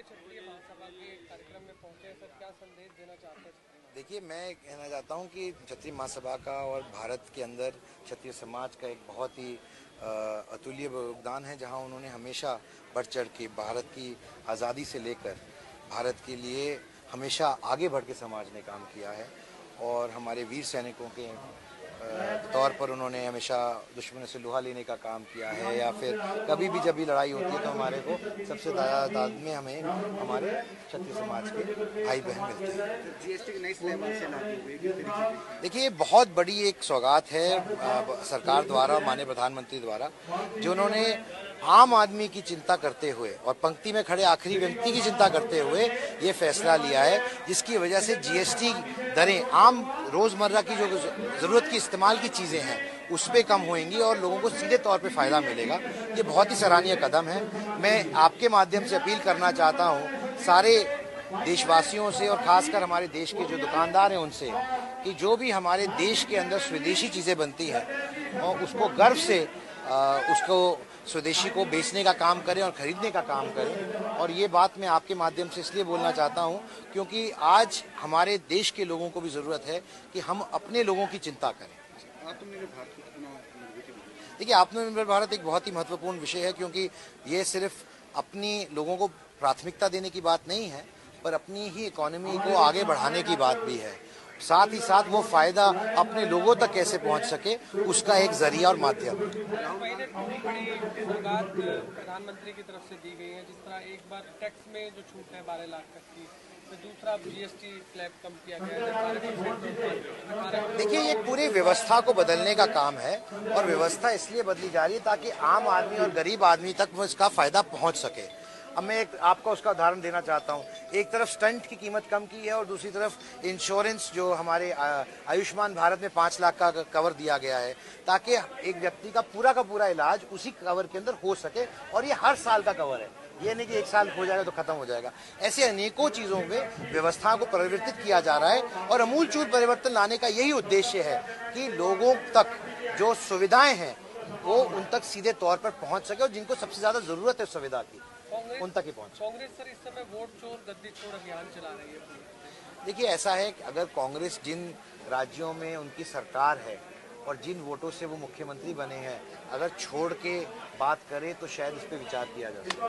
क्षत्रिय महासभा के कार्यक्रम में पहुंचे सर, क्या संदेश देना चाहते हैं? देखिए, मैं कहना चाहता हूं कि क्षत्रिय महासभा का और भारत के अंदर क्षत्रिय समाज का एक बहुत ही अतुल्य योगदान है, जहां उन्होंने हमेशा बढ़ चढ़ के भारत की आज़ादी से लेकर भारत के लिए हमेशा आगे बढ़ के समाज ने काम किया है। और हमारे वीर सैनिकों के तौर पर उन्होंने हमेशा दुश्मनों से लोहा लेने का काम किया है, या फिर कभी भी जब भी लड़ाई होती है तो हमारे को सबसे तादाद में हमें हमारे क्षत्रिय समाज के भाई बहन मिलते हैं। जीएसटी की नई स्लैब से लागू हुई। देखिए, बहुत बड़ी एक सौगात है सरकार द्वारा, माननीय प्रधानमंत्री द्वारा, जो उन्होंने आम आदमी की चिंता करते हुए और पंक्ति में खड़े आखिरी व्यक्ति की चिंता करते हुए ये फैसला लिया है, जिसकी वजह से जीएसटी दरें आम रोजमर्रा की जो जरूरत की इस्तेमाल की चीजें हैं उस पर कम होंगी और लोगों को सीधे तौर पे फायदा मिलेगा। ये बहुत ही सराहनीय कदम है। मैं आपके माध्यम से अपील करना चाहता हूँ सारे देशवासियों से और खासकर हमारे देश के जो दुकानदार हैं उनसे, कि जो भी हमारे देश के अंदर स्वदेशी चीज़ें बनती हैं और उसको गर्व से उसको स्वदेशी को बेचने का काम करें और खरीदने का काम करें। और ये बात मैं आपके माध्यम से इसलिए बोलना चाहता हूँ क्योंकि आज हमारे देश के लोगों को भी ज़रूरत है कि हम अपने लोगों की चिंता करें। देखिए, आत्मनिर्भर भारत एक बहुत ही महत्वपूर्ण विषय है, क्योंकि ये सिर्फ अपनी लोगों को प्राथमिकता देने की बात नहीं है, पर अपनी ही इकोनॉमी को आगे बढ़ाने की बात भी है। साथ ही साथ वो फायदा अपने लोगों तक कैसे पहुंच सके, उसका एक जरिया और माध्यम। प्रधानमंत्री की तरफ से दी गई है, जिस तरह एक बार टैक्स में जो छूट है 12 लाख तक की, तो दूसरा जीएसटी स्लैब कम किया गया है। देखिए, ये पूरी व्यवस्था को बदलने का काम है और व्यवस्था इसलिए बदली जा रही है ताकि आम आदमी और गरीब आदमी तक वो इसका फायदा पहुंच सके। अब मैं एक आपका उसका उदाहरण देना चाहता हूँ। एक तरफ स्टंट की कीमत कम की है और दूसरी तरफ इंश्योरेंस जो हमारे आयुष्मान भारत में 5 लाख का कवर दिया गया है, ताकि एक व्यक्ति का पूरा इलाज उसी कवर के अंदर हो सके। और ये हर साल का कवर है, ये नहीं कि एक साल हो जाएगा तो खत्म हो जाएगा। ऐसे अनेकों चीजों में व्यवस्था को परिवर्तित किया जा रहा है और अमूलचूल परिवर्तन लाने का यही उद्देश्य है कि लोगों तक जो सुविधाएं हैं वो उन तक सीधे तौर पर पहुंच सके और जिनको सबसे ज्यादा जरूरत है सुविधा की उन तक ही पहुंच। कांग्रेस सर इस समय वोट चोर गद्दी छोड़ अभियान चला रही है। देखिए, ऐसा है कि अगर कांग्रेस जिन राज्यों में उनकी सरकार है और जिन वोटों से वो मुख्यमंत्री बने हैं, अगर छोड़ के बात करे तो शायद इस पर विचार किया जा सकता है।